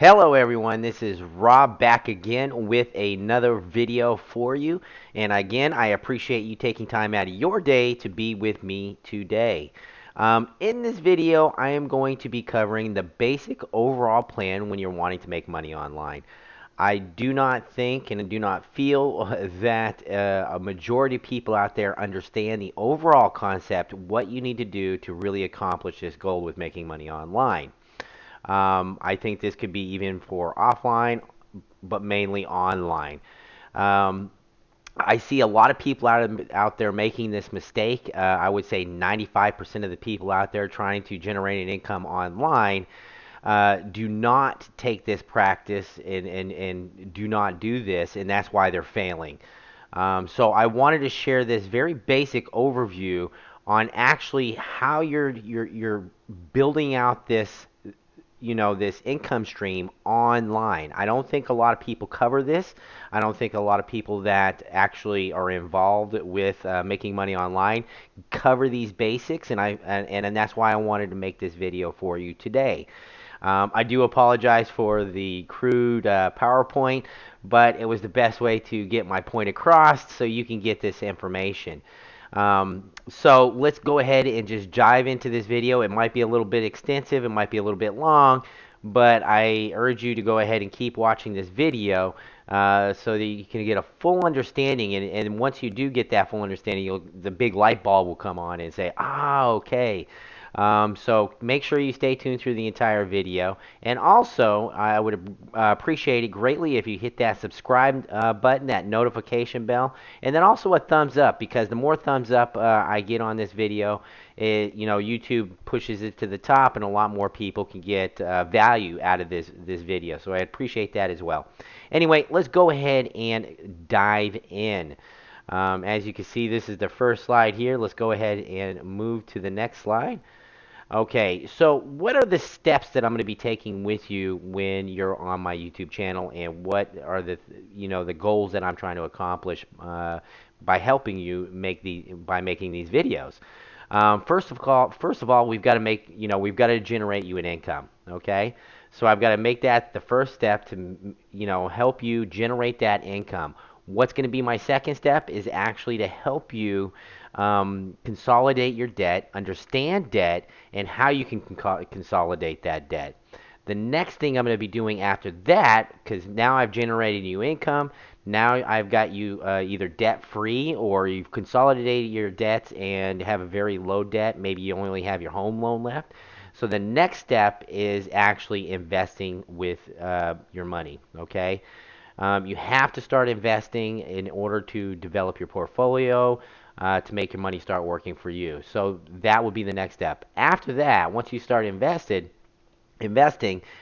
Hello everyone, this is Rob back again with another video for you. And again, I appreciate you taking time out of your day to be with me today. In this video, I am going to be covering the basic overall plan when you're wanting to make money online. I do not think and do not feel that a majority of people out there understand the overall concept, what you need to do to really accomplish this goal with making money online. I think this could be even for offline, but mainly online. Um, I see a lot of people out there making this mistake. I would say 95% of the people out there trying to generate an income online do not take this practice and do not do this, and that's why they're failing. So I wanted to share this very basic overview on actually how you're building out this income stream online. I don't think a lot of people cover this. I don't think a lot of people that actually are involved with making money online cover these basics, and that's why I wanted to make this video for you today. I do apologize for the crude PowerPoint, but it was the best way to get my point across so you can get this information. So let's go ahead and just dive into this video. It might be a little bit extensive, it might be a little bit long, but I urge you to go ahead and keep watching this video so that you can get a full understanding. And once you do get that full understanding, the big light bulb will come on and say, ah, okay. So make sure you stay tuned through the entire video. And also, I would appreciate it greatly if you hit that subscribe button, that notification bell, and then also a thumbs up, because the more thumbs up I get on this video, YouTube pushes it to the top, and a lot more people can get value out of this video. So I appreciate that as well. Anyway, let's go ahead and dive in. As you can see, this is the first slide here. Let's go ahead and move to the next slide. Okay, so what are the steps that I'm going to be taking with you when you're on my YouTube channel, and what are the goals that I'm trying to accomplish by helping you by making these videos? First of all, we've got to generate you an income. Okay, so I've got to make that the first step to help you generate that income. What's going to be my second step is actually to help you consolidate your debt, understand debt, and how you can consolidate that debt. The next thing I'm going to be doing after that, because now I've generated you income, now I've got you either debt free, or you've consolidated your debts and have a very low debt. Maybe you only have your home loan left. So the next step is actually investing with your money. Okay. You have to start investing in order to develop your portfolio, to make your money start working for you. So that would be the next step. After that, once you start investing,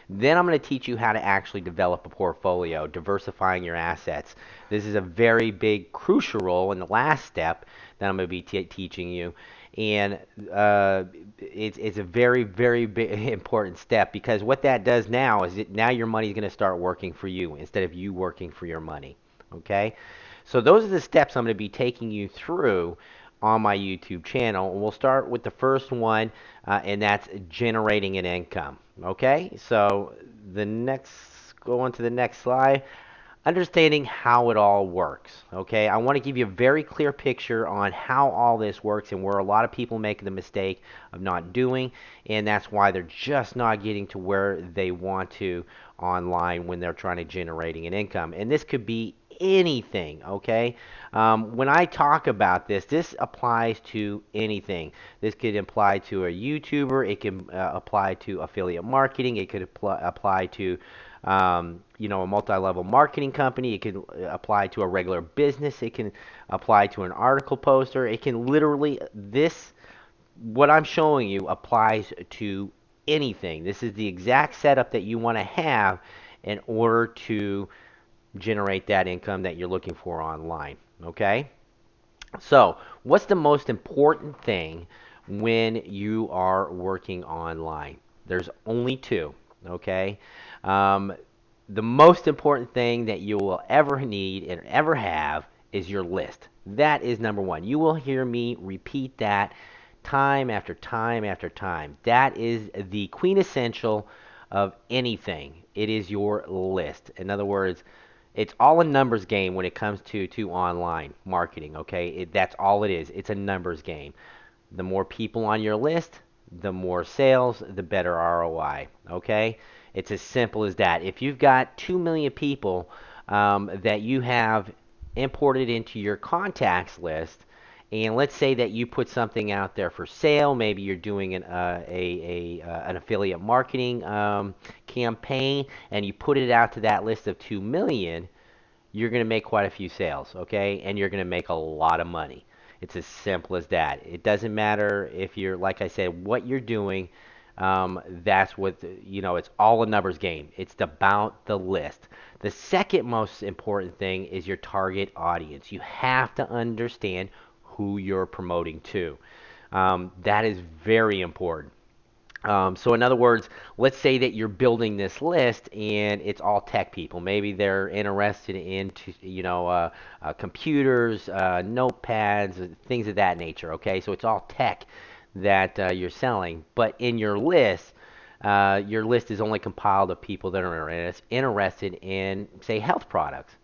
then I'm going to teach you how to actually develop a portfolio, diversifying your assets. This is a very big, crucial role in the last step that I'm going to be teaching you. And it's a very, very big, important step, because what that does now is now your money is going to start working for you instead of you working for your money. Okay? So those are the steps I'm going to be taking you through on my YouTube channel. And we'll start with the first one, and that's generating an income. Okay, so go on to the next slide. Understanding how it all works. Okay, I want to give you a very clear picture on how all this works and where a lot of people make the mistake of not doing, and that's why they're just not getting to where they want to online when they're trying to generating an income. And this could be anything. Okay, when I talk about this applies to anything. This could apply to a YouTuber, it can apply to affiliate marketing, it could apply to a multi-level marketing company, it could apply to a regular business, it can apply to an article poster, it can literally, what I'm showing you applies to anything. This is the exact setup that you want to have in order to generate that income that you're looking for online. Okay? So, what's the most important thing when you are working online? There's only two. Okay? Um, the most important thing that you will ever need and ever have is your list. That is number one. You will hear me repeat that time after time after time. That is the quintessential of anything. It is your list. In other words, it's all a numbers game when it comes to online marketing, okay? That's all it is. It's a numbers game. The more people on your list, the more sales, the better ROI, okay? It's as simple as that. If you've got 2 million people that you have imported into your contacts list, and let's say that you put something out there for sale, maybe you're doing an affiliate marketing campaign, and you put it out to that list of 2 million, you're going to make quite a few sales, okay? And you're going to make a lot of money. It's as simple as that. It doesn't matter if you're, like I said, what you're doing. That's what, it's all a numbers game. It's about the list. The second most important thing is your target audience. You have to understand who you're promoting to. That is very important. So in other words, let's say that you're building this list and it's all tech people. Maybe they're interested in, computers, notepads, things of that nature. Okay, so it's all tech that you're selling. But in your list is only compiled of people that are interested in, say, health products.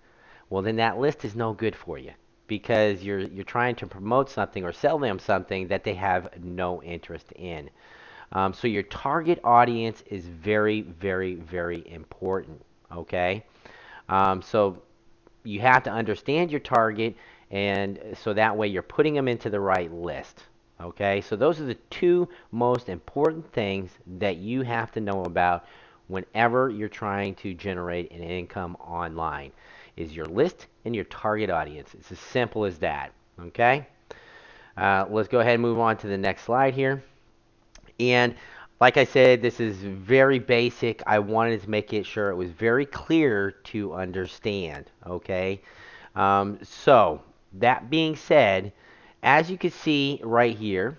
Well, then that list is no good for you because you're trying to promote something or sell them something that they have no interest in. So your target audience is very, very, very important. Okay, so you have to understand your target, and so that way you're putting them into the right list. Okay, so those are the two most important things that you have to know about whenever you're trying to generate an income online, is your list and your target audience. It's as simple as that. Okay, let's go ahead and move on to the next slide here. And like I said, this is very basic. I wanted to make it sure it was very clear to understand. Okay. So that being said, as you can see right here,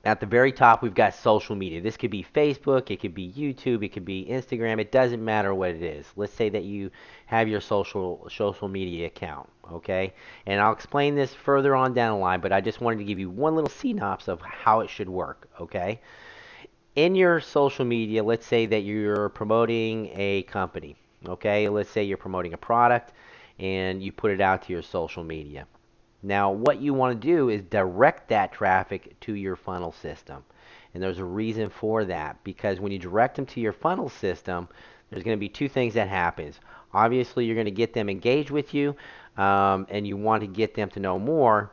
at the very top, we've got social media. This could be Facebook, it could be YouTube, it could be Instagram. It doesn't matter what it is. Let's say that you have your social media account, okay? And I'll explain this further on down the line, but I just wanted to give you one little synopsis of how it should work, okay? In your social media, let's say that you're promoting a company, okay? Let's say you're promoting a product and you put it out to your social media. Now, what you want to do is direct that traffic to your funnel system. And there's a reason for that, because when you direct them to your funnel system, there's going to be two things that happens. Obviously, you're going to get them engaged with you, and you want to get them to know more.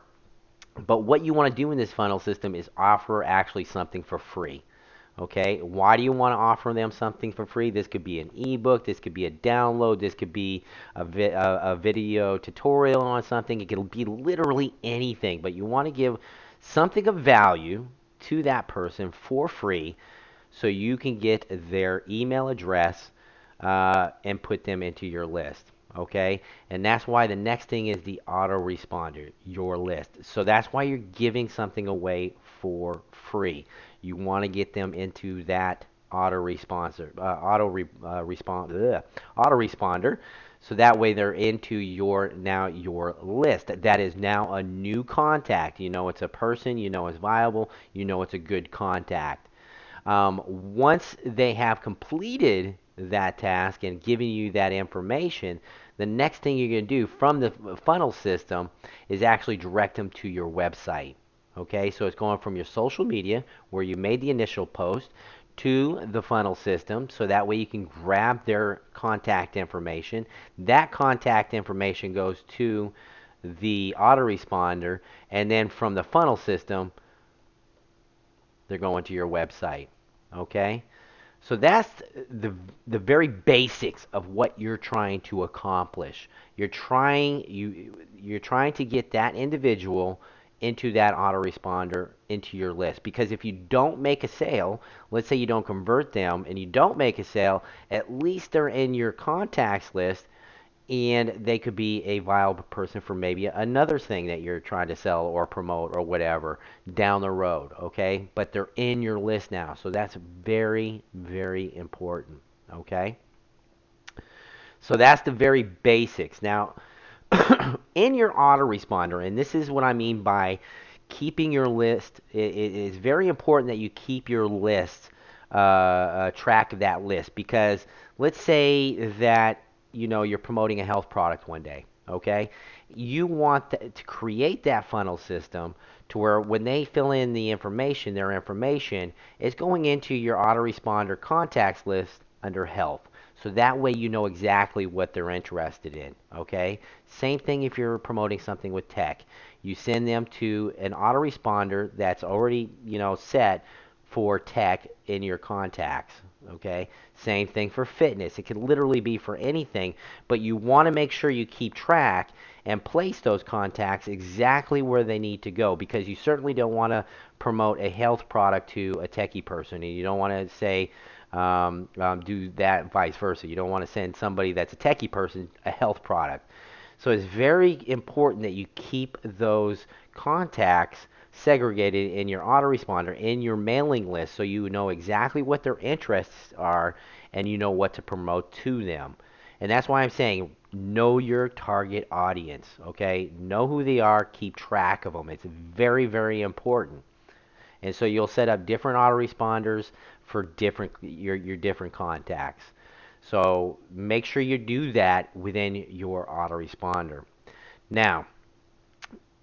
But what you want to do in this funnel system is offer actually something for free. Okay, why do you want to offer them something for free? This could be an ebook, this could be a download, this could be a video tutorial on something. It could be literally anything, but you want to give something of value to that person for free so you can get their email address and put them into your list. Okay, and that's why the next thing is the autoresponder, your list. So that's why you're giving something away for free. You want to get them into that autoresponder, so that way they're into your list. That is now a new contact. You know it's a person. You know it's viable. You know it's a good contact. Once they have completed that task and given you that information, the next thing you're going to do from the funnel system is actually direct them to your website. Okay, so it's going from your social media where you made the initial post to the funnel system, so that way you can grab their contact information. That contact information goes to the autoresponder, and then from the funnel system, they're going to your website. Okay? So that's the very basics of what you're trying to accomplish. You're trying to get that individual into that autoresponder, into your list. Because if you don't make a sale, let's say you don't convert them and you don't make a sale, at least they're in your contacts list, and they could be a viable person for maybe another thing that you're trying to sell or promote or whatever down the road, okay? But they're in your list now, so that's very, very important, okay? So that's the very basics. Now, in your autoresponder, and this is what I mean by keeping your list, it is very important that you keep your list track of that list. Because let's say that you're promoting a health product one day, okay? You want to create that funnel system to where when they fill in the information, their information is going into your autoresponder contacts list under health. So that way you know exactly what they're interested in, okay? Same thing if you're promoting something with tech. You send them to an autoresponder that's already, set for tech in your contacts, okay? Same thing for fitness. It could literally be for anything, but you want to make sure you keep track and place those contacts exactly where they need to go, because you certainly don't want to promote a health product to a techie person, and you don't want to say do that vice versa. You don't want to send somebody that's a techie person a health product. So it's very important that you keep those contacts segregated in your autoresponder, in your mailing list, so you know exactly what their interests are and you know what to promote to them. And that's why I'm saying know your target audience, okay? Know who they are, keep track of them. It's very, very important. And so you'll set up different autoresponders for your different contacts. So make sure you do that within your autoresponder. Now,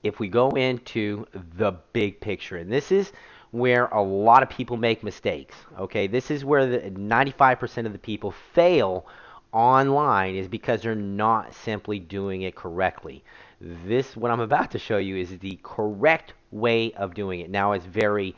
if we go into the big picture, and this is where a lot of people make mistakes, okay? This is where the 95% of the people fail online, is because they're not simply doing it correctly. This, what I'm about to show you, is the correct way of doing it. Now, it's very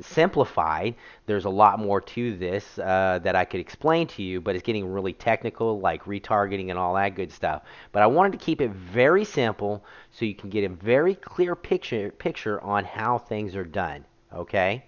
simplified. There's a lot more to this that I could explain to you, but it's getting really technical, like retargeting and all that good stuff. But I wanted to keep it very simple so you can get a very clear picture on how things are done, okay?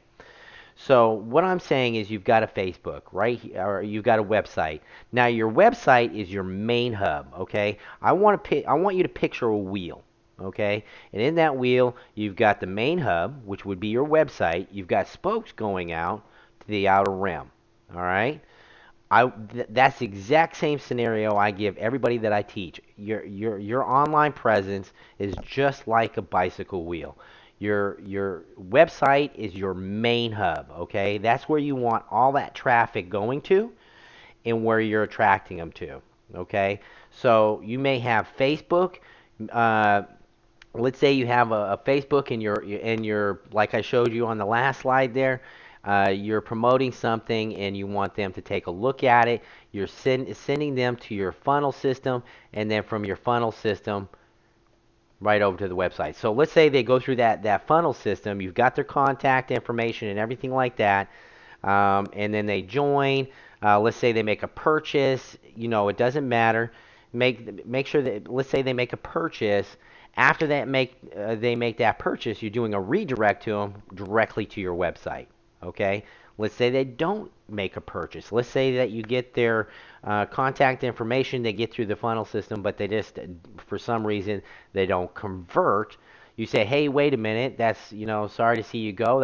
So what I'm saying is you've got a Facebook, right? Or you've got a website. Now your website is your main hub, okay? I want you to picture a wheel, okay? And in that wheel, you've got the main hub, which would be your website. You've got spokes going out to the outer rim, all right? That's the exact same scenario I give everybody that I teach. Your online presence is just like a bicycle wheel. Your website is your main hub, okay? That's where you want all that traffic going to and where you're attracting them to, okay? So you may have Facebook. Uh, let's say you have a Facebook and your like I showed you on the last slide there. You're promoting something and you want them to take a look at it. You're sending them to your funnel system, and then from your funnel system right over to the website. So let's say they go through that funnel system. You've got their contact information and everything like that, and then they join. Let's say they make a purchase. It doesn't matter. Make sure that, let's say they make a purchase. After that they make that purchase, you're doing a redirect to them directly to your website. Okay. Let's say they don't make a purchase. Let's say that you get their contact information, they get through the funnel system, but they just, for some reason, they don't convert. You say, hey, wait a minute, that's, sorry to see you go,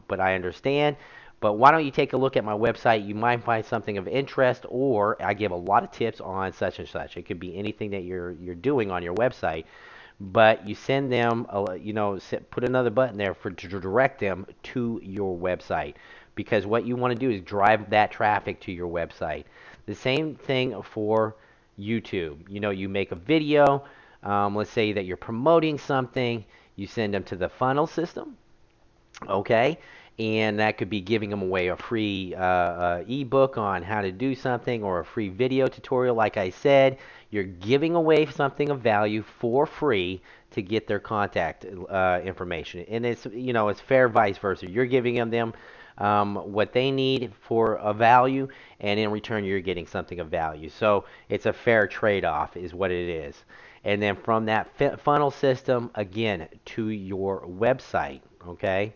but I understand. But why don't you take a look at my website? You might find something of interest, or I give a lot of tips on such and such. It could be anything that you're doing on your website. But you send them, put another button there to direct them to your website, because what you want to do is drive that traffic to your website. The same thing for YouTube. You make a video. Let's say that you're promoting something. You send them to the funnel system. Okay, and that could be giving them away a free ebook on how to do something, or a free video tutorial. Like I said, you're giving away something of value for free to get their contact information, and it's fair vice versa. You're giving them what they need for a value, and in return you're getting something of value. So it's a fair trade-off is what it is. And then from that funnel system, again, to your website, okay?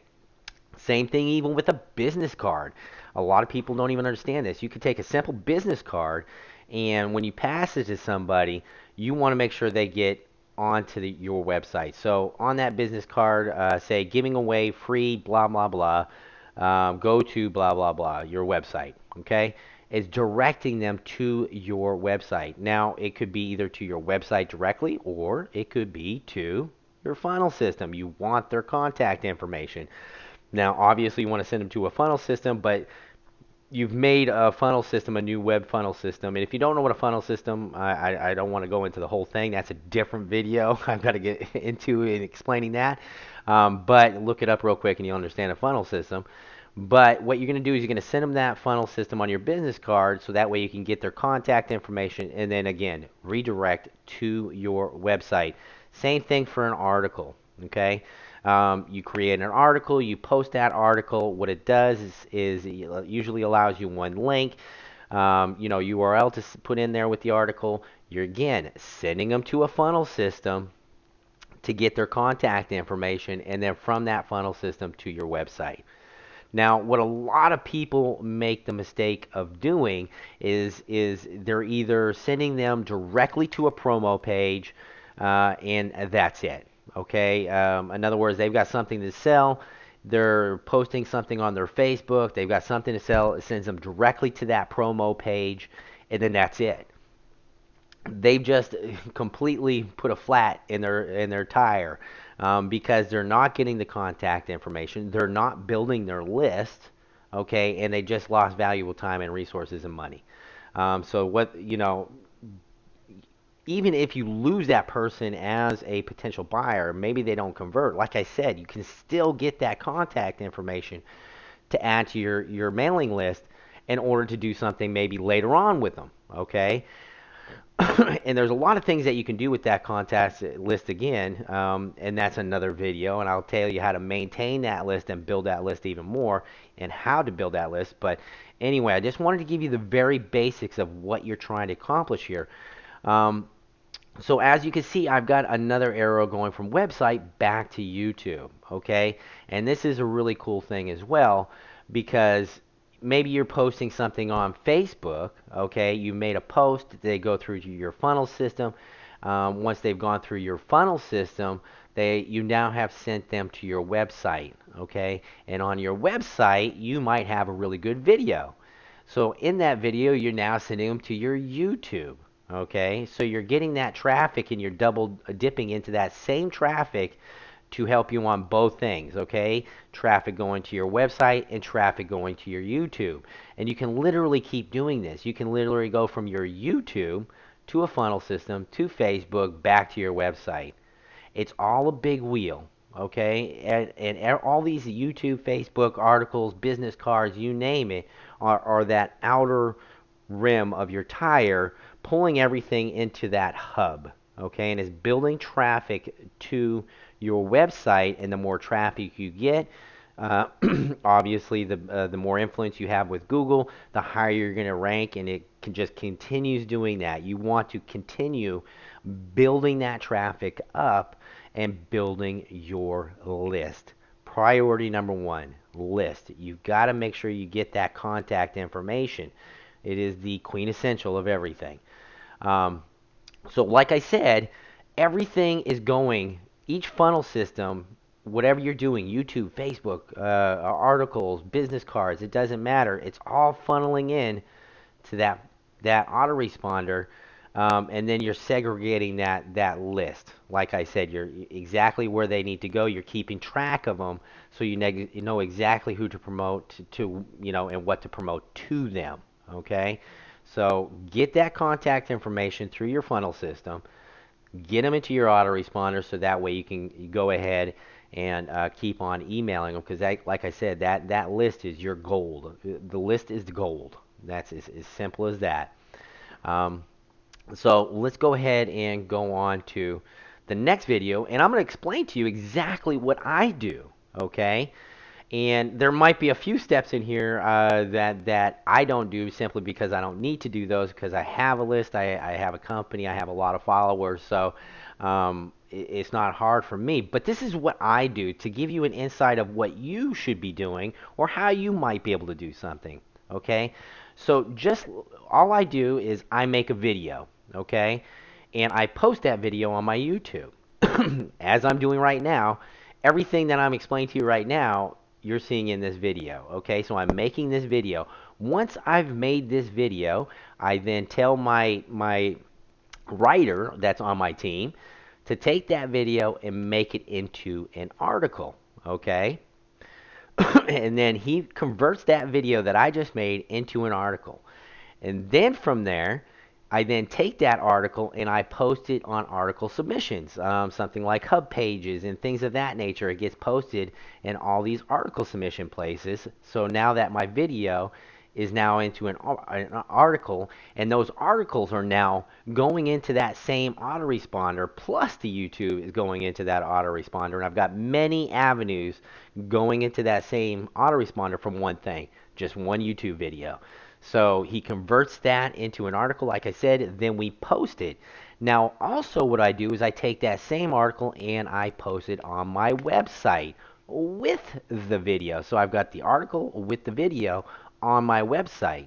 Same thing even with a business card. A lot of people don't even understand this. You could take a simple business card, and when you pass it to somebody, you want to make sure they get onto your website. So on that business card, say giving away free blah blah blah, go to blah blah blah, your website. Okay, it's directing them to your website. Now it could be either to your website directly, or it could be to your funnel system. You want their contact information. Now, obviously, you want to send them to a funnel system, but you've made a funnel system, a new web funnel system. And if you don't know what a funnel system, I don't want to go into the whole thing. That's a different video. I've got to get into in explaining that. But look it up real quick and you'll understand a funnel system. But what you're going to do is you're going to send them that funnel system on your business card so that way you can get their contact information and then again redirect to your website. Same thing for an article. Okay. You create an article, you post that article. What it does is it usually allows you one link, URL to put in there with the article. You're again sending them to a funnel system to get their contact information, and then from that funnel system to your website. Now, what a lot of people make the mistake of doing is they're either sending them directly to a promo page, and that's it. Okay. In other words, they've got something to sell. They're posting something on their Facebook. They've got something to sell. It sends them directly to that promo page, and then that's it. They've just completely put a flat in their tire because they're not getting the contact information. They're not building their list, okay, and they just lost valuable time and resources and money. So what even if you lose that person as a potential buyer, maybe they don't convert. Like I said, you can still get that contact information to add to your mailing list in order to do something maybe later on with them. Okay. And there's a lot of things that you can do with that contact list again, and that's another video, and I'll tell you how to maintain that list and build that list even more and how to build that list. But anyway, I just wanted to give you the very basics of what you're trying to accomplish here. Um, so as you can see, I've got another arrow going from website back to YouTube, okay? And this is a really cool thing as well because maybe you're posting something on Facebook, okay? You made a post, they go through to your funnel system. Once they've gone through your funnel system, you now have sent them to your website, okay? And on your website, you might have a really good video. So in that video, you're now sending them to your YouTube. Okay, so you're getting that traffic and you're double dipping into that same traffic to help you on both things, okay? Traffic going to your website and traffic going to your YouTube. And you can literally keep doing this. You can literally go from your YouTube to a funnel system to Facebook back to your website. It's all a big wheel, okay? And all these YouTube, Facebook articles, business cards, you name it, are that outer rim of your tire pulling everything into that hub, okay? And it's building traffic to your website, and the more traffic you get, uh, obviously the more influence you have with Google, the higher you're going to rank, and it can just continues doing that. You want to continue building that traffic up and building your list. Priority number one, list. You've got to make sure you get that contact information. It is the quintessential of everything. Um, so like I said, everything is going, each funnel system, whatever you're doing, YouTube, Facebook, articles, business cards, it doesn't matter. It's all funneling in to that autoresponder, and then you're segregating that list. Like I said, you're exactly where they need to go. You're keeping track of them, so you know exactly who to promote to and what to promote to them. Okay, so get that contact information through your funnel system. Get them into your autoresponder so that way you can go ahead and keep on emailing them because, like I said, that list is your gold. The list is the gold. That's as simple as that. Um, so let's go ahead and go on to the next video, and I'm going to explain to you exactly what I do. Okay, and there might be a few steps in here that I don't do simply because I don't need to do those because I have a list, I have a company, I have a lot of followers, so it's not hard for me. But this is what I do to give you an insight of what you should be doing or how you might be able to do something. Okay, so just all I do is I make a video, okay, and I post that video on my YouTube. As I'm doing right now, everything that I'm explaining to you right now you're seeing in this video. Okay, so I'm making this video. Once I've made this video, I then tell my writer that's on my team to take that video and make it into an article. Okay, And then he converts that video that I just made into an article. And then from there, I then take that article and I post it on article submissions, something like hub pages and things of that nature. It gets posted in all these article submission places. So now that my video is now into an article, and those articles are now going into that same autoresponder, plus the YouTube is going into that autoresponder, and I've got many avenues going into that same autoresponder from one thing, just one YouTube video. So he converts that into an article, like I said, then we post it. Now, also what I do is I take that same article and I post it on my website with the video. So I've got the article with the video on my website.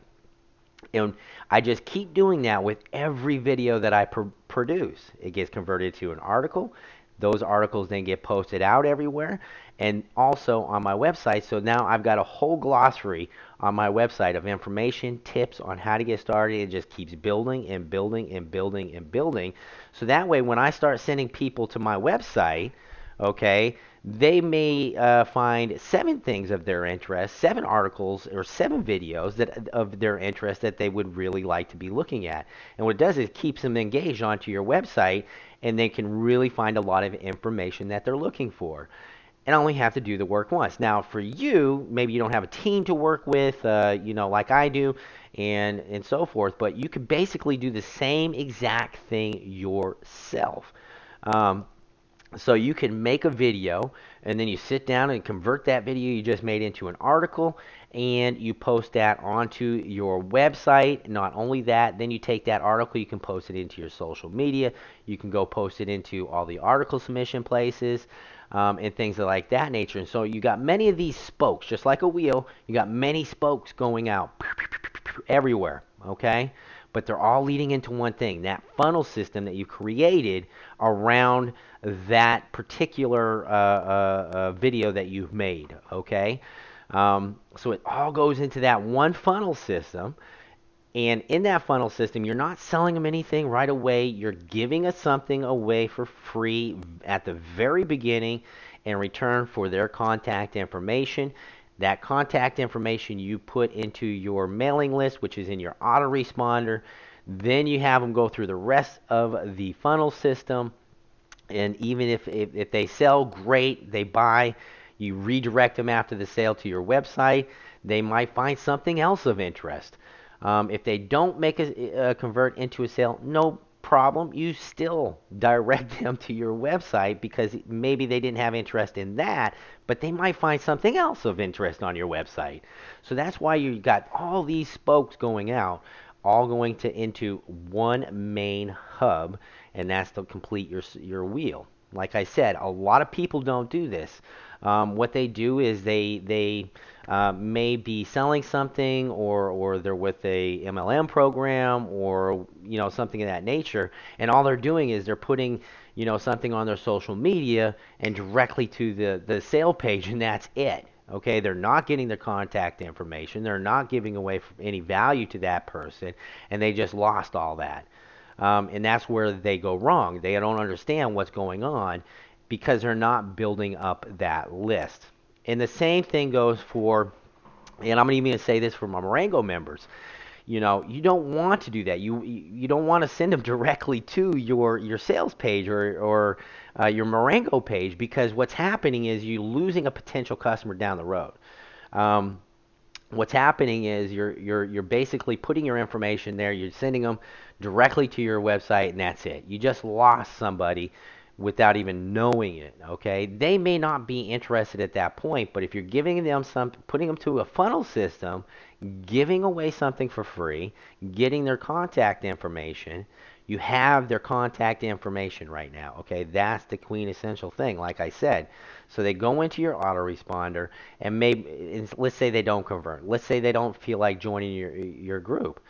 And I just keep doing that with every video that I produce. It gets converted to an article. Those articles then get posted out everywhere and also on my website. So now I've got a whole glossary on my website of information, tips on how to get started. It just keeps building and building and building and building. So that way, when I start sending people to my website, okay, they may find 7 things of their interest, 7 articles or 7 videos that of their interest that they would really like to be looking at. And what it does is it keeps them engaged onto your website, and they can really find a lot of information that they're looking for. And only have to do the work once. Now, for you, maybe you don't have a team to work with, like I do, and so forth. But you could basically do the same exact thing yourself. So you can make a video, and then you sit down and convert that video you just made into an article, and you post that onto your website. Not only that, then you take that article, you can post it into your social media. You can go post it into all the article submission places, and things of like that nature. And so you got many of these spokes, just like a wheel. You got many spokes going out everywhere, okay? But they're all leading into one thing, that funnel system that you created around that particular video that you've made, okay? So it all goes into that one funnel system. And in that funnel system, you're not selling them anything right away. You're giving us something away for free at the very beginning in return for their contact information. That contact information you put into your mailing list, which is in your autoresponder. Then you have them go through the rest of the funnel system. And even if they sell, great, they buy, you redirect them after the sale to your website. They might find something else of interest. If they don't make a convert into a sale, no problem. You still direct them to your website because maybe they didn't have interest in that, but they might find something else of interest on your website. So that's why you got all these spokes going out, all going into one main hub, and that's to complete your wheel. Like I said, a lot of people don't do this. What they do is they may be selling something, or they're with a MLM program, or something of that nature, and all they're doing is they're putting something on their social media and directly to the sale page, and that's it. Okay, they're not getting their contact information. They're not giving away any value to that person, and they just lost all that. And that's where they go wrong. They don't understand what's going on because they're not building up that list. And the same thing goes for, and I'm even going to say this for my Marengo members. You don't want to do that. You don't want to send them directly to your sales page or your Marengo page, because what's happening is you're losing a potential customer down the road. What's happening is you're basically putting your information there. You're sending them directly to your website, and that's it. You just lost somebody without even knowing it. Okay, they may not be interested at that point, but if you're giving them something, putting them to a funnel system, giving away something for free, getting their contact information, you have their contact information right now. Okay, that's the quintessential thing, like I said. So they go into your autoresponder, and let's say they don't convert. Let's say they don't feel like joining your group.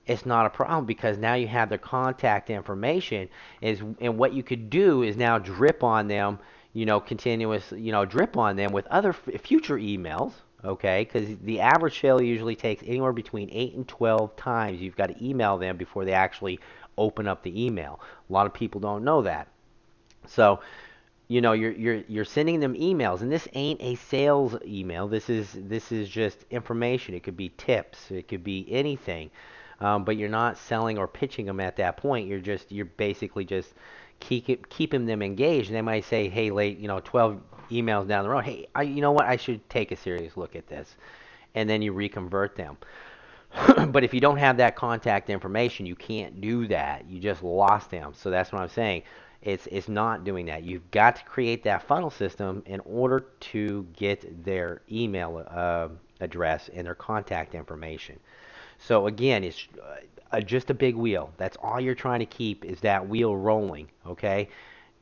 It's not a problem, because now you have their contact information, and what you could do is now drip on them, drip on them with other future emails. Okay, because the average sale usually takes anywhere between 8 and 12 times you've got to email them before they actually open up the email. A lot of people don't know that. So you're sending them emails, and this ain't a sales email. This is just information. It could be tips, it could be anything, but you're not selling or pitching them at that point. You're basically just keeping them engaged. And they might say, hey, 12 emails down the road, hey, you know what, I should take a serious look at this, and then you reconvert them. But if you don't have that contact information, you can't do that. You just lost them. So that's what I'm saying. It's not doing that. You've got to create that funnel system in order to get their email address and their contact information. So again, it's just a big wheel. That's all you're trying to keep, is that wheel rolling, okay?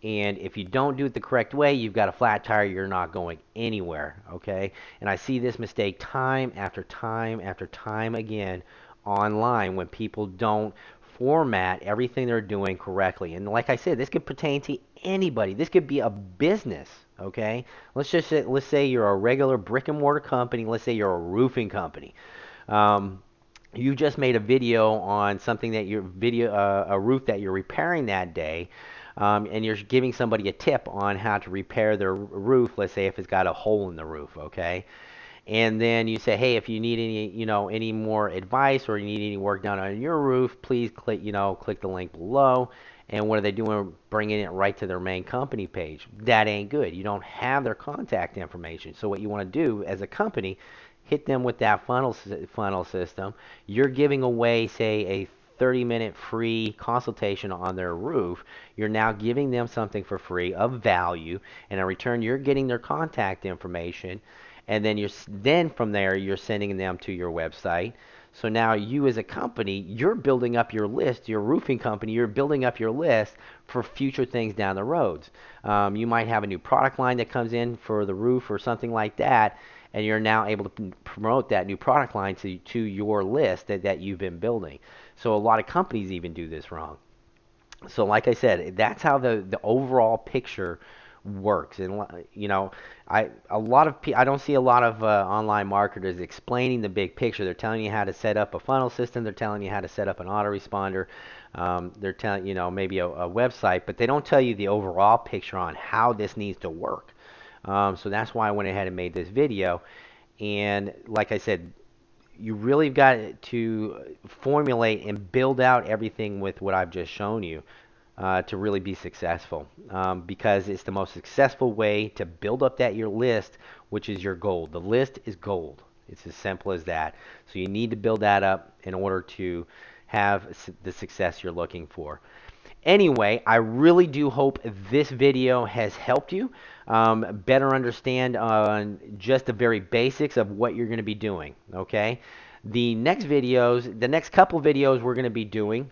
And if you don't do it the correct way, you've got a flat tire. You're not going anywhere, okay? And I see this mistake time after time after time again online, when people don't format everything they're doing correctly. And like I said, this could pertain to anybody. This could be a business, okay? Let's say you're a regular brick and mortar company. Let's say you're a roofing company. You just made a video on something that a roof that you're repairing that day, and you're giving somebody a tip on how to repair their roof. Let's say if it's got a hole in the roof, okay? And then you say, hey, if you need any more advice, or you need any work done on your roof, please click the link below. And what are they doing? Bringing it right to their main company page. That ain't good. You don't have their contact information. So what you want to do as a company, hit them with that funnel system. You're giving away, say, a 30-minute free consultation on their roof. You're now giving them something for free of value, and in return, you're getting their contact information. And then from there, you're sending them to your website. So now you as a company, you're building up your list. Your roofing company, you're building up your list for future things down the roads. You might have a new product line that comes in for the roof or something like that, and you're now able to promote that new product line to your list that you've been building. So a lot of companies even do this wrong. So like I said, that's how the overall picture works. And I don't see a lot of online marketers explaining the big picture. They're telling you how to set up a funnel system. They're telling you how to set up an autoresponder. They're telling maybe a website, but they don't tell you the overall picture on how this needs to work. So that's why I went ahead and made this video. And like I said, you really got to formulate and build out everything with what I've just shown you to really be successful, because it's the most successful way to build up your list, which is your gold. The list is gold. It's as simple as that. So you need to build that up in order to have the success you're looking for. Anyway, I really do hope this video has helped you better understand just the very basics of what you're going to be doing. Okay, the next couple videos we're going to be doing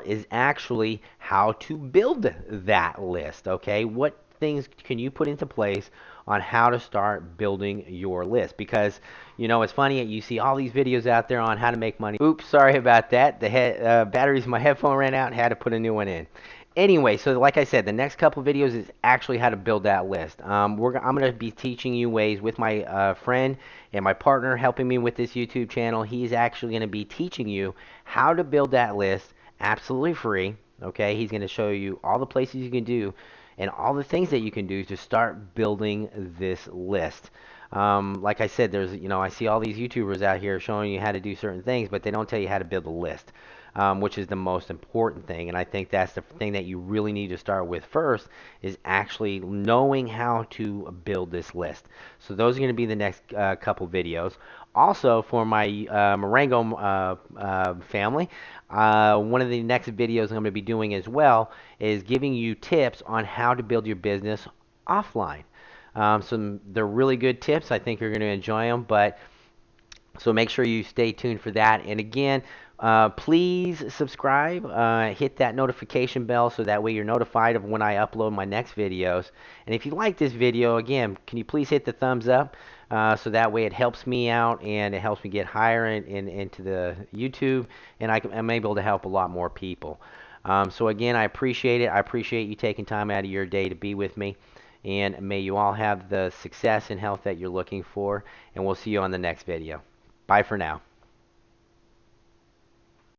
is actually how to build that list. Okay, what things can you put into place on how to start building your list? Because it's funny, you see all these videos out there on how to make money. Oops, sorry about that. The batteries in my headphone ran out and had to put a new one in. Anyway, so like I said, the next couple videos is actually how to build that list. I'm going to be teaching you ways with my friend and my partner helping me with this YouTube channel. He's actually going to be teaching you how to build that list absolutely free. Okay, he's going to show you all the places you can do and all the things that you can do to start building this list. Like I said, I see all these YouTubers out here showing you how to do certain things, but they don't tell you how to build a list, which is the most important thing. And I think that's the thing that you really need to start with first, is actually knowing how to build this list. So those are going to be the next couple videos. Also, for my Marengo family, one of the next videos I'm going to be doing as well is giving you tips on how to build your business offline. So they're really good tips. I think you're going to enjoy them. So make sure you stay tuned for that. And again, please subscribe, hit that notification bell so that way you're notified of when I upload my next videos. And if you like this video, again, can you please hit the thumbs up so that way it helps me out and it helps me get higher into the YouTube, and I'm able to help a lot more people. So again, I appreciate it. I appreciate you taking time out of your day to be with me. And may you all have the success and health that you're looking for. And we'll see you on the next video. Bye for now.